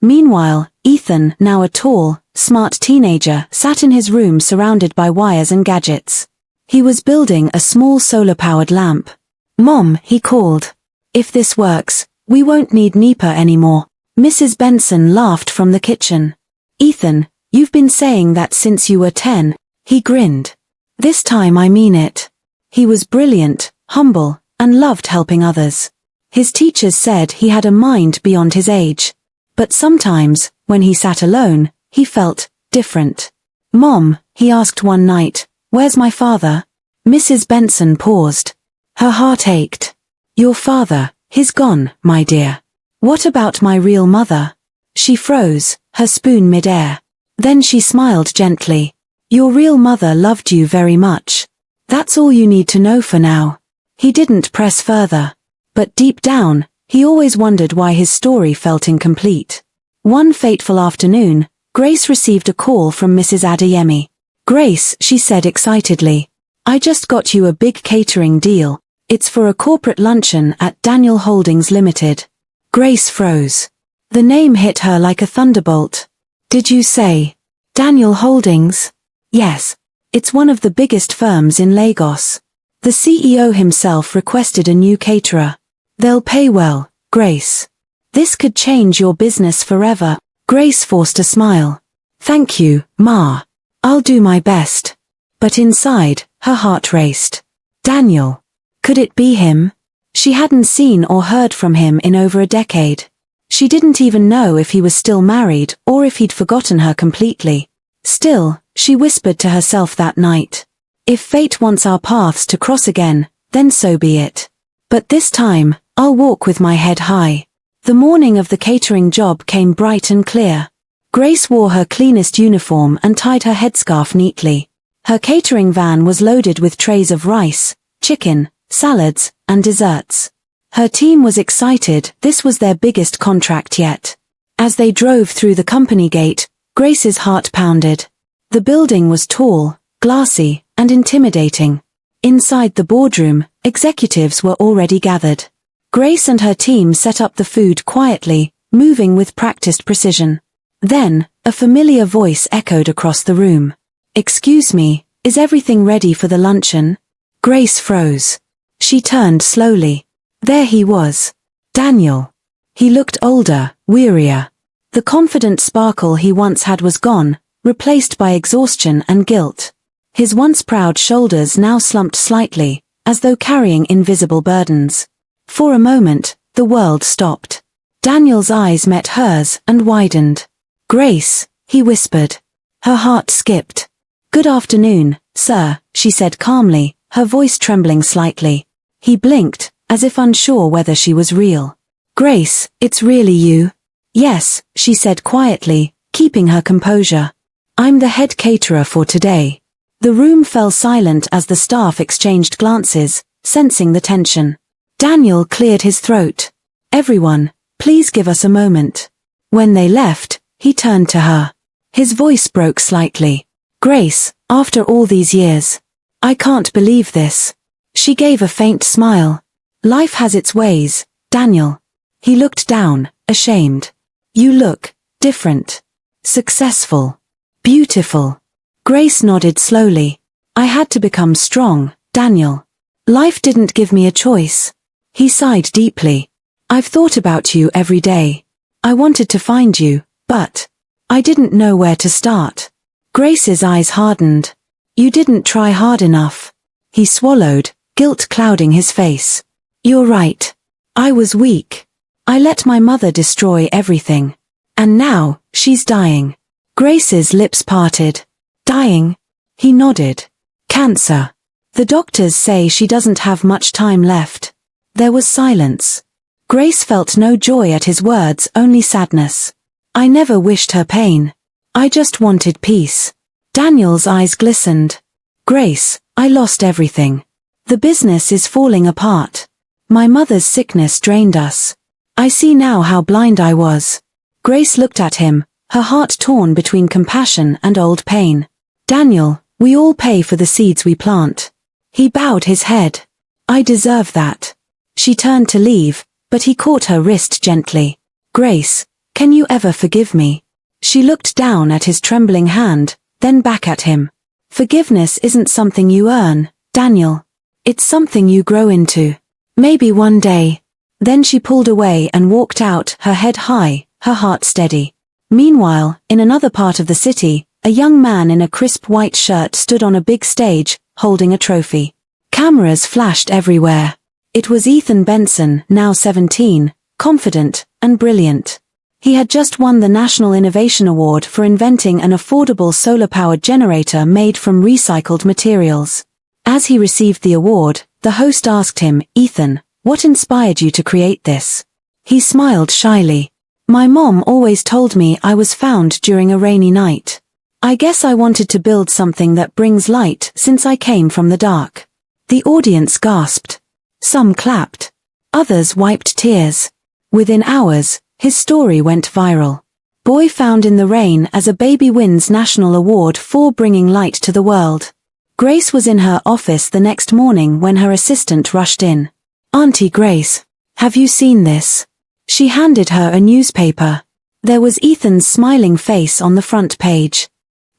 Meanwhile, Ethan, now a tall, smart teenager, sat in his room surrounded by wires and gadgets. He was building a small solar-powered lamp. "Mom," he called. "If this works, we won't need NEPA anymore." Mrs. Benson laughed from the kitchen. "Ethan, you've been saying that since you were 10, he grinned. "This time I mean it." He was brilliant, humble, and loved helping others. His teachers said he had a mind beyond his age. But sometimes, when he sat alone, he felt different. "Mom," he asked one night, "where's my father?" Mrs. Benson paused. Her heart ached. "Your father, he's gone, my dear." "What about my real mother?" She froze, her spoon mid-air. Then she smiled gently. "Your real mother loved you very much. That's all you need to know for now." He didn't press further. But deep down, he always wondered why his story felt incomplete. One fateful afternoon, Grace received a call from Mrs. Adeyemi. "Grace," she said excitedly, "I just got you a big catering deal. It's for a corporate luncheon at Daniel Holdings Limited." Grace froze. The name hit her like a thunderbolt. "Did you say Daniel Holdings?" "Yes. It's one of the biggest firms in Lagos. The CEO himself requested a new caterer. They'll pay well, Grace. This could change your business forever." Grace forced a smile. "Thank you, Ma. I'll do my best." But inside, her heart raced. Daniel. Could it be him? She hadn't seen or heard from him in over a decade. She didn't even know if he was still married or if he'd forgotten her completely. Still, she whispered to herself that night, "If fate wants our paths to cross again, then so be it. But this time, I'll walk with my head high." The morning of the catering job came bright and clear. Grace wore her cleanest uniform and tied her headscarf neatly. Her catering van was loaded with trays of rice, chicken, salads, and desserts. Her team was excited. This was their biggest contract yet. As they drove through the company gate, Grace's heart pounded. The building was tall, glassy, and intimidating. Inside the boardroom, executives were already gathered. Grace and her team set up the food quietly, moving with practiced precision. Then, a familiar voice echoed across the room. "Excuse me, is everything ready for the luncheon?" Grace froze. She turned slowly. There he was. Daniel. He looked older, wearier. The confident sparkle he once had was gone, replaced by exhaustion and guilt. His once proud shoulders now slumped slightly, as though carrying invisible burdens. For a moment, the world stopped. Daniel's eyes met hers and widened. "Grace," he whispered. Her heart skipped. "Good afternoon, sir," she said calmly, her voice trembling slightly. He blinked, as if unsure whether she was real. "Grace, it's really you?" "Yes," she said quietly, keeping her composure. "I'm the head caterer for today." The room fell silent as the staff exchanged glances, sensing the tension. Daniel cleared his throat. "Everyone, please give us a moment." When they left, he turned to her. His voice broke slightly. "Grace, after all these years. I can't believe this." She gave a faint smile. "Life has its ways, Daniel." He looked down, ashamed. "You look different. Successful. Beautiful." Grace nodded slowly. "I had to become strong, Daniel. Life didn't give me a choice." He sighed deeply. "I've thought about you every day. I wanted to find you, but I didn't know where to start." Grace's eyes hardened. "You didn't try hard enough." He swallowed, guilt clouding his face. "You're right. I was weak. I let my mother destroy everything. And now, she's dying." Grace's lips parted. "Dying?" He nodded. "Cancer. The doctors say she doesn't have much time left." There was silence. Grace felt no joy at his words, only sadness. "I never wished her pain. I just wanted peace." Daniel's eyes glistened. "Grace, I lost everything. The business is falling apart. My mother's sickness drained us. I see now how blind I was." Grace looked at him, her heart torn between compassion and old pain. "Daniel, we all pay for the seeds we plant." He bowed his head. "I deserve that." She turned to leave, but he caught her wrist gently. "Grace, Can you ever forgive me? She looked down at his trembling hand, then back at him. Forgiveness isn't something you earn, Daniel. It's something you grow into. Maybe one day. Then she pulled away and walked out, her head high, her heart steady. Meanwhile, in another part of the city, a young man in a crisp white shirt stood on a big stage, holding a trophy. Cameras flashed everywhere. It was Ethan Benson, now 17, confident and brilliant. He had just won the National Innovation Award for inventing an affordable solar-powered generator made from recycled materials. As he received the award, the host asked him, "Ethan, what inspired you to create this?" He smiled shyly. "My mom always told me I was found during a rainy night. I guess I wanted to build something that brings light since I came from the dark." The audience gasped. Some clapped. Others wiped tears. Within hours, his story went viral. Boy found in the rain as a baby wins National Award for bringing light to the world. Grace was in her office the next morning when her assistant rushed in. "Auntie Grace, have you seen this?" She handed her a newspaper. There was Ethan's smiling face on the front page.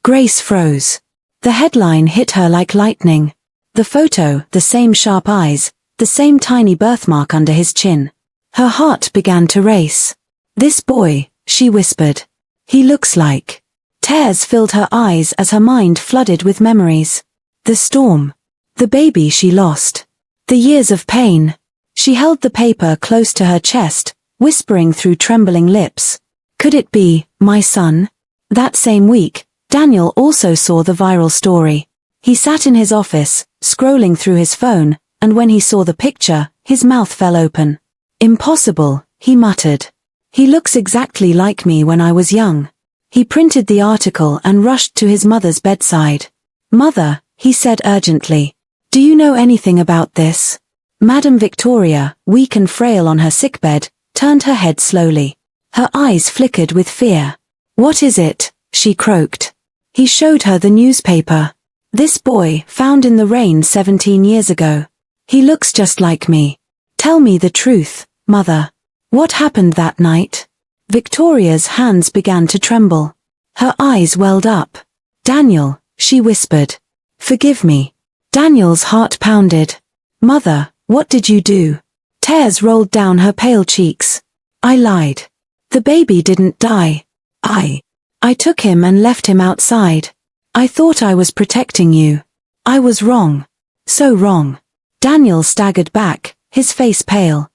Grace froze. The headline hit her like lightning. The photo, the same sharp eyes, the same tiny birthmark under his chin. Her heart began to race. "This boy," she whispered. "He looks like..." Tears filled her eyes as her mind flooded with memories. The storm. The baby she lost. The years of pain. She held the paper close to her chest, whispering through trembling lips. Could it be, my son? That same week, Daniel also saw the viral story. He sat in his office, scrolling through his phone, and when he saw the picture, his mouth fell open. "Impossible," he muttered. "He looks exactly like me when I was young." He printed the article and rushed to his mother's bedside. "Mother," he said urgently, "do you know anything about this?" Madame Victoria, weak and frail on her sickbed, turned her head slowly. Her eyes flickered with fear. "What is it?" she croaked. He showed her the newspaper. "This boy, found in the rain 17 years ago. He looks just like me. Tell me the truth, Mother. What happened that night?" Victoria's hands began to tremble. Her eyes welled up. "Daniel," she whispered. "Forgive me." Daniel's heart pounded. "Mother, what did you do?" Tears rolled down her pale cheeks. "I lied. The baby didn't die. I took him and left him outside. I thought I was protecting you. I was wrong. So wrong." Daniel staggered back, his face pale.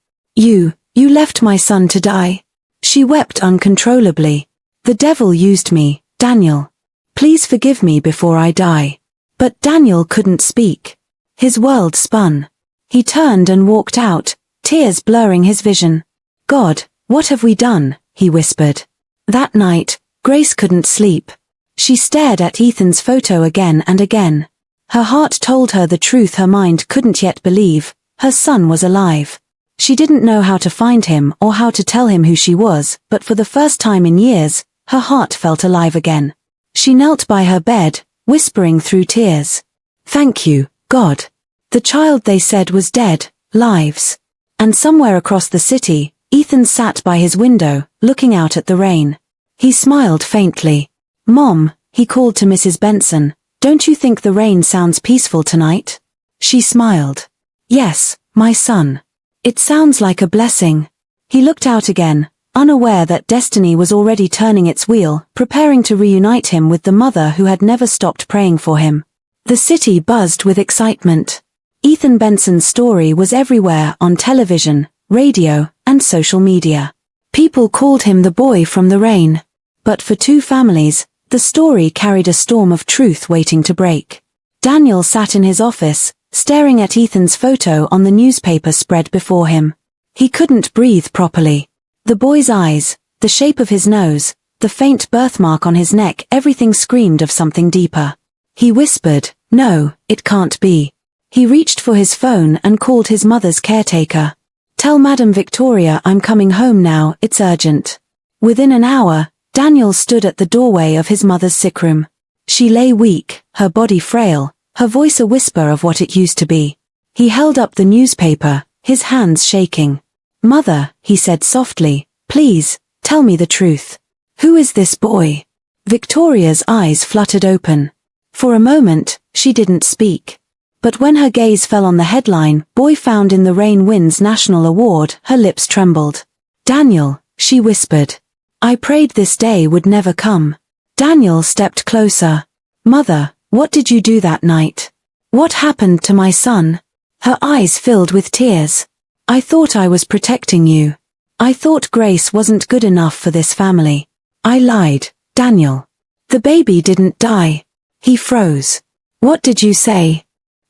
You left my son to die." She wept uncontrollably. "The devil used me, Daniel. Please forgive me before I die." But Daniel couldn't speak. His world spun. He turned and walked out, tears blurring his vision. "God, what have we done?" he whispered. That night, Grace couldn't sleep. She stared at Ethan's photo again and again. Her heart told her the truth her mind couldn't yet believe. Her son was alive. She didn't know how to find him or how to tell him who she was, but for the first time in years, her heart felt alive again. She knelt by her bed, whispering through tears. "Thank you, God. The child they said was dead, lives." And somewhere across the city, Ethan sat by his window, looking out at the rain. He smiled faintly. "Mom," he called to Mrs. Benson, "don't you think the rain sounds peaceful tonight?" She smiled. "Yes, my son. It sounds like a blessing." He looked out again, unaware that destiny was already turning its wheel, preparing to reunite him with the mother who had never stopped praying for him. The city buzzed with excitement. Ethan Benson's story was everywhere on television, radio, and social media. People called him the boy from the rain. But for two families, the story carried a storm of truth waiting to break. Daniel sat in his office, staring at Ethan's photo on the newspaper spread before him. He couldn't breathe properly. The boy's eyes, the shape of his nose, the faint birthmark on his neck, everything screamed of something deeper. He whispered, "No, it can't be." He reached for his phone and called his mother's caretaker. "Tell Madame Victoria I'm coming home now, it's urgent." Within an hour, Daniel stood at the doorway of his mother's sick room. She lay weak, her body frail, her voice a whisper of what it used to be. He held up the newspaper, his hands shaking. "Mother," he said softly, "please, Tell me the truth. Who is this boy? Victoria's eyes fluttered open. For a moment, she didn't speak. But when her gaze fell on the headline, "Boy Found in the Rain Wins National Award," her lips trembled. "Daniel," she whispered. "I prayed this day would never come." Daniel stepped closer. "Mother, what did you do that night? What happened to my son?" Her eyes filled with tears. "I thought I was protecting you. I thought Grace wasn't good enough for this family. I lied, Daniel. The baby didn't die." He froze. "What did you say?"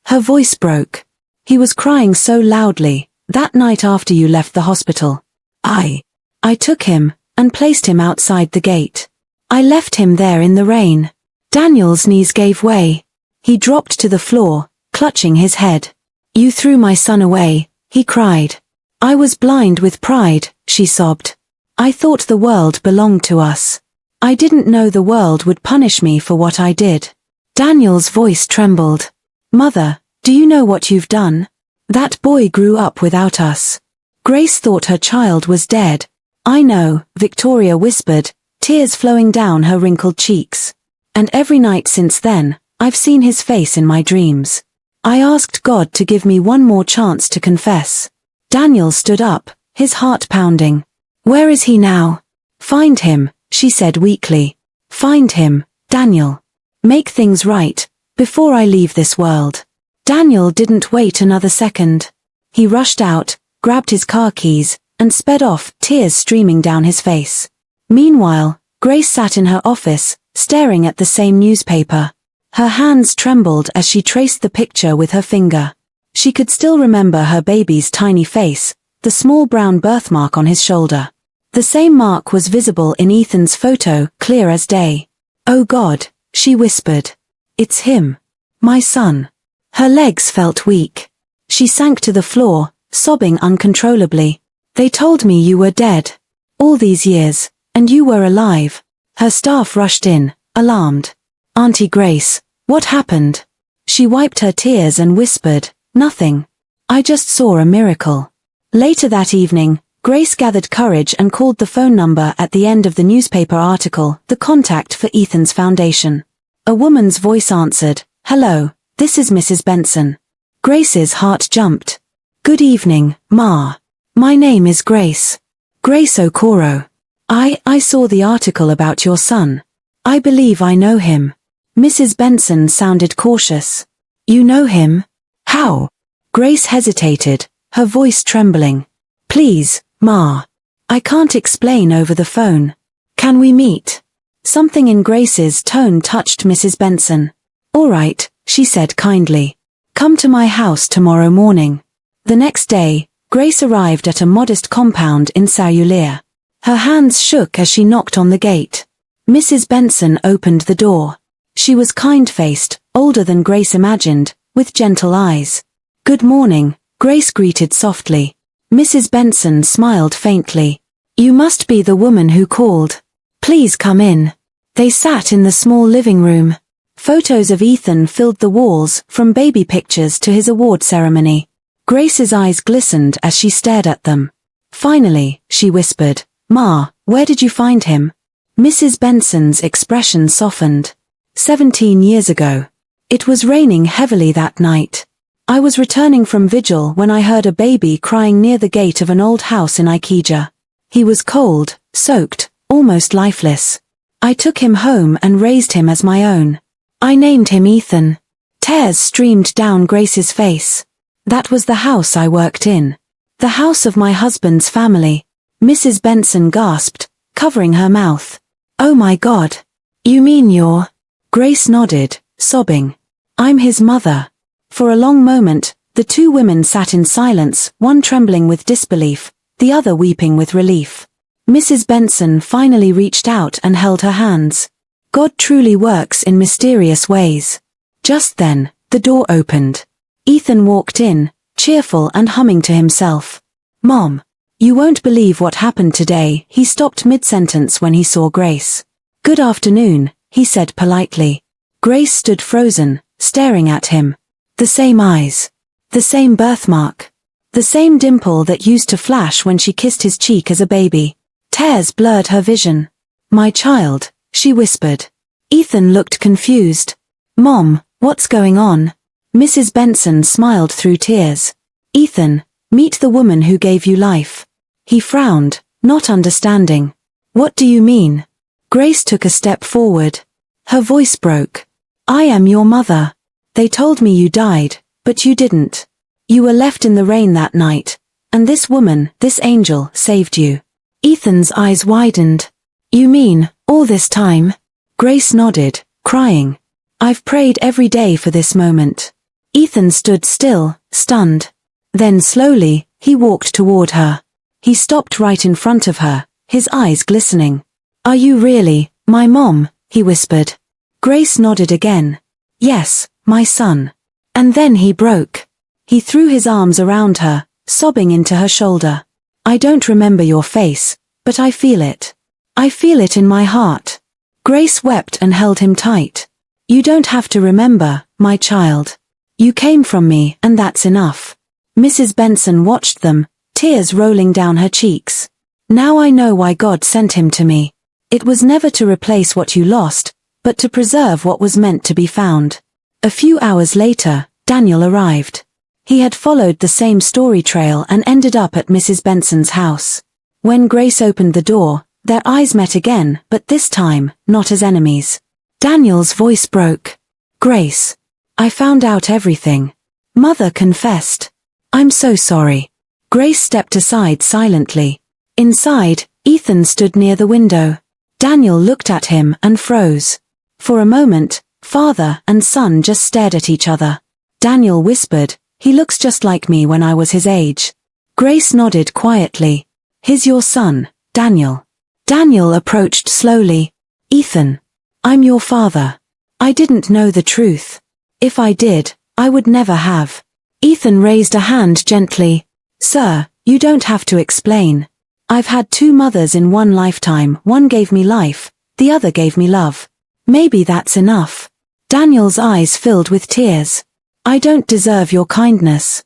Her voice broke. "He was crying so loudly, that night after you left the hospital. I took him, and placed him outside the gate. I left him there in the rain." Daniel's knees gave way. He dropped to the floor, clutching his head. "You threw my son away," he cried. "I was blind with pride," she sobbed. "I thought the world belonged to us. I didn't know the world would punish me for what I did." Daniel's voice trembled. "Mother, do you know what you've done? That boy grew up without us. Grace thought her child was dead." "I know," Victoria whispered, tears flowing down her wrinkled cheeks. "And every night since then, I've seen his face in my dreams. I asked God to give me one more chance to confess." Daniel stood up, his heart pounding. "Where is he now?" "Find him," she said weakly. "Find him, Daniel. Make things right, before I leave this world." Daniel didn't wait another second. He rushed out, grabbed his car keys, and sped off, tears streaming down his face. Meanwhile, Grace sat in her office, staring at the same newspaper. Her hands trembled as she traced the picture with her finger. She could still remember her baby's tiny face, the small brown birthmark on his shoulder. The same mark was visible in Ethan's photo, clear as day. "Oh God," she whispered. "It's him. My son." Her legs felt weak. She sank to the floor, sobbing uncontrollably. "They told me you were dead. All these years, and you were alive." Her staff rushed in, alarmed. "Auntie Grace, what happened?" She wiped her tears and whispered, "Nothing. I just saw a miracle." Later that evening, Grace gathered courage and called the phone number at the end of the newspaper article, the contact for Ethan's foundation. A woman's voice answered, "Hello, this is Mrs. Benson." Grace's heart jumped. "Good evening, Ma. My name is Grace. Grace Okoro. I saw the article about your son. I believe I know him." Mrs. Benson sounded cautious. "You know him? How?" Grace hesitated, her voice trembling. "Please, Ma. I can't explain over the phone. Can we meet?" Something in Grace's tone touched Mrs. Benson. "All right," she said kindly. "Come to my house tomorrow morning." The next day, Grace arrived at a modest compound in Saulier. Her hands shook as she knocked on the gate. Mrs. Benson opened the door. She was kind-faced, older than Grace imagined, with gentle eyes. "Good morning," Grace greeted softly. Mrs. Benson smiled faintly. "You must be the woman who called. Please come in." They sat in the small living room. Photos of Ethan filled the walls, from baby pictures to his award ceremony. Grace's eyes glistened as she stared at them. "Finally," she whispered, "Ma, where did you find him?" Mrs. Benson's expression softened. 17 years ago. It was raining heavily that night. I was returning from vigil when I heard a baby crying near the gate of an old house in Ikeja. He was cold, soaked, almost lifeless. I took him home and raised him as my own. I named him Ethan. Tears streamed down Grace's face. That was the house I worked in. The house of my husband's family. Mrs. Benson gasped, covering her mouth. "Oh my God. You mean you're..." Grace nodded, sobbing. "I'm his mother." For a long moment, the two women sat in silence, one trembling with disbelief, the other weeping with relief. Mrs. Benson finally reached out and held her hands. God truly works in mysterious ways. Just then, the door opened. Ethan walked in, cheerful and humming to himself. "Mom, you won't believe what happened today." He stopped mid-sentence when he saw Grace. "Good afternoon," he said politely. Grace stood frozen, staring at him. The same eyes. The same birthmark. The same dimple that used to flash when she kissed his cheek as a baby. Tears blurred her vision. My child, she whispered. Ethan looked confused. Mom, what's going on? Mrs. Benson smiled through tears. Ethan, meet the woman who gave you life. He frowned, not understanding. What do you mean? Grace took a step forward. Her voice broke. I am your mother. They told me you died, but you didn't. You were left in the rain that night, and this woman, this angel, saved you. Ethan's eyes widened. You mean, all this time? Grace nodded, crying. I've prayed every day for this moment. Ethan stood still, stunned. Then slowly, he walked toward her. He stopped right in front of her, his eyes glistening. Are you really, my mom? He whispered. Grace nodded again. Yes, my son. And then he broke. He threw his arms around her, sobbing into her shoulder. I don't remember your face, but I feel it. I feel it in my heart. Grace wept and held him tight. You don't have to remember, my child. You came from me, and that's enough. Mrs. Benson watched them, tears rolling down her cheeks. Now I know why God sent him to me. It was never to replace what you lost, but to preserve what was meant to be found. A few hours later, Daniel arrived. He had followed the same story trail and ended up at Mrs. Benson's house. When Grace opened the door, their eyes met again, but this time, not as enemies. Daniel's voice broke. Grace. I found out everything. Mother confessed. I'm so sorry. Grace stepped aside silently. Inside, Ethan stood near the window. Daniel looked at him and froze. For a moment, father and son just stared at each other. Daniel whispered, he looks just like me when I was his age. Grace nodded quietly. He's your son, Daniel. Daniel approached slowly. Ethan. I'm your father. I didn't know the truth. If I did, I would never have. Ethan raised a hand gently. Sir, you don't have to explain. I've had two mothers in one lifetime. One gave me life, the other gave me love. Maybe that's enough. Daniel's eyes filled with tears. I don't deserve your kindness.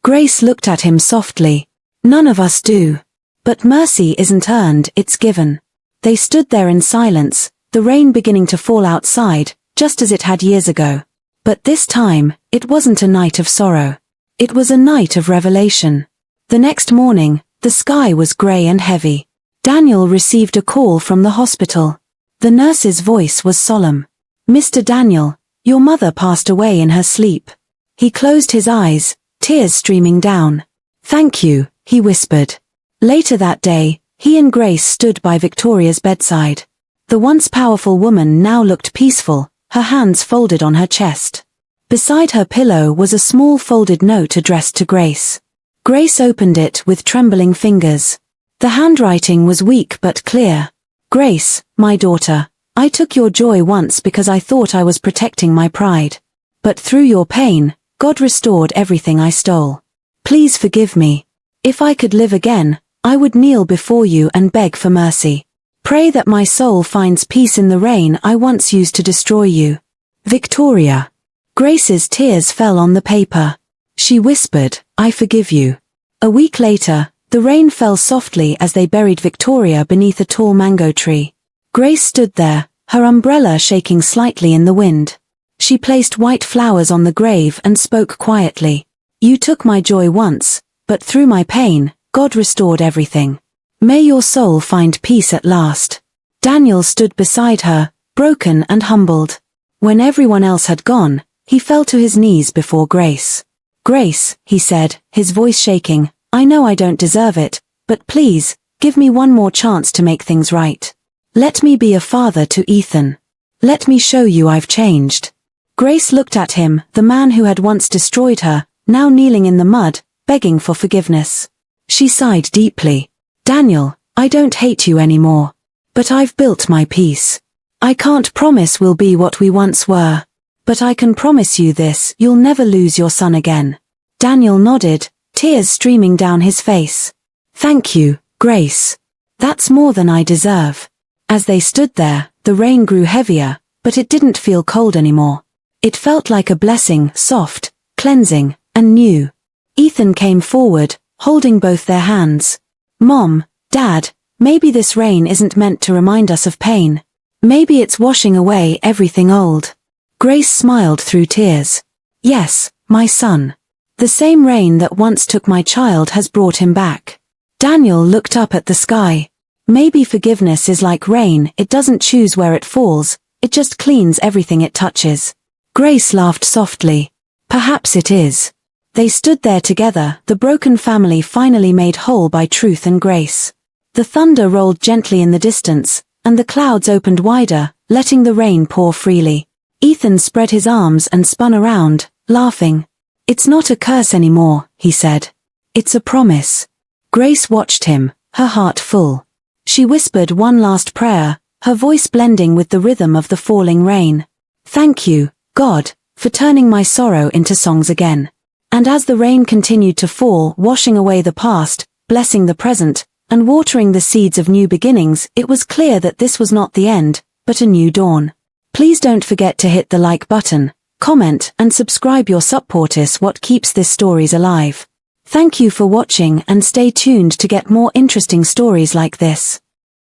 Grace looked at him softly. None of us do. But mercy isn't earned, it's given. They stood there in silence, the rain beginning to fall outside, just as it had years ago. But this time, it wasn't a night of sorrow. It was a night of revelation. The next morning, the sky was grey and heavy. Daniel received a call from the hospital. The nurse's voice was solemn. Mr. Daniel, your mother passed away in her sleep. He closed his eyes, tears streaming down. Thank you, he whispered. Later that day, he and Grace stood by Victoria's bedside. The once powerful woman now looked peaceful, her hands folded on her chest. Beside her pillow was a small folded note addressed to Grace. Grace opened it with trembling fingers. The handwriting was weak but clear. Grace, my daughter, I took your joy once because I thought I was protecting my pride. But through your pain, God restored everything I stole. Please forgive me. If I could live again, I would kneel before you and beg for mercy. Pray that my soul finds peace in the rain I once used to destroy you. Victoria. Grace's tears fell on the paper. She whispered, I forgive you. A week later, the rain fell softly as they buried Victoria beneath a tall mango tree. Grace stood there, her umbrella shaking slightly in the wind. She placed white flowers on the grave and spoke quietly. You took my joy once, but through my pain, God restored everything. May your soul find peace at last. Daniel stood beside her, broken and humbled. When everyone else had gone, he fell to his knees before Grace. Grace, he said, his voice shaking, I know I don't deserve it, but please, give me one more chance to make things right. Let me be a father to Ethan. Let me show you I've changed. Grace looked at him, the man who had once destroyed her, now kneeling in the mud, begging for forgiveness. She sighed deeply. Daniel, I don't hate you anymore. But I've built my peace. I can't promise we'll be what we once were. But I can promise you this, you'll never lose your son again. Daniel nodded, tears streaming down his face. Thank you, Grace. That's more than I deserve. As they stood there, the rain grew heavier, but it didn't feel cold anymore. It felt like a blessing, soft, cleansing, and new. Ethan came forward, holding both their hands. Mom, Dad, Maybe this rain isn't meant to remind us of pain. Maybe it's washing away everything old. Grace smiled through tears. Yes, my son. The same rain that once took my child has brought him back. Daniel looked up at the sky. Maybe forgiveness is like rain, it doesn't choose where it falls, it just cleans everything it touches. Grace laughed softly. Perhaps it is. They stood there together, the broken family finally made whole by truth and grace. The thunder rolled gently in the distance, and the clouds opened wider, letting the rain pour freely. Ethan spread his arms and spun around, laughing. It's not a curse anymore, he said. It's a promise. Grace watched him, her heart full. She whispered one last prayer, her voice blending with the rhythm of the falling rain. Thank you, God, for turning my sorrow into songs again. And as the rain continued to fall, washing away the past, blessing the present, and watering the seeds of new beginnings, it was clear that this was not the end, but a new dawn. Please don't forget to hit the like button, comment, and subscribe. Your support is what keeps this stories alive. Thank you for watching and stay tuned to get more interesting stories like this.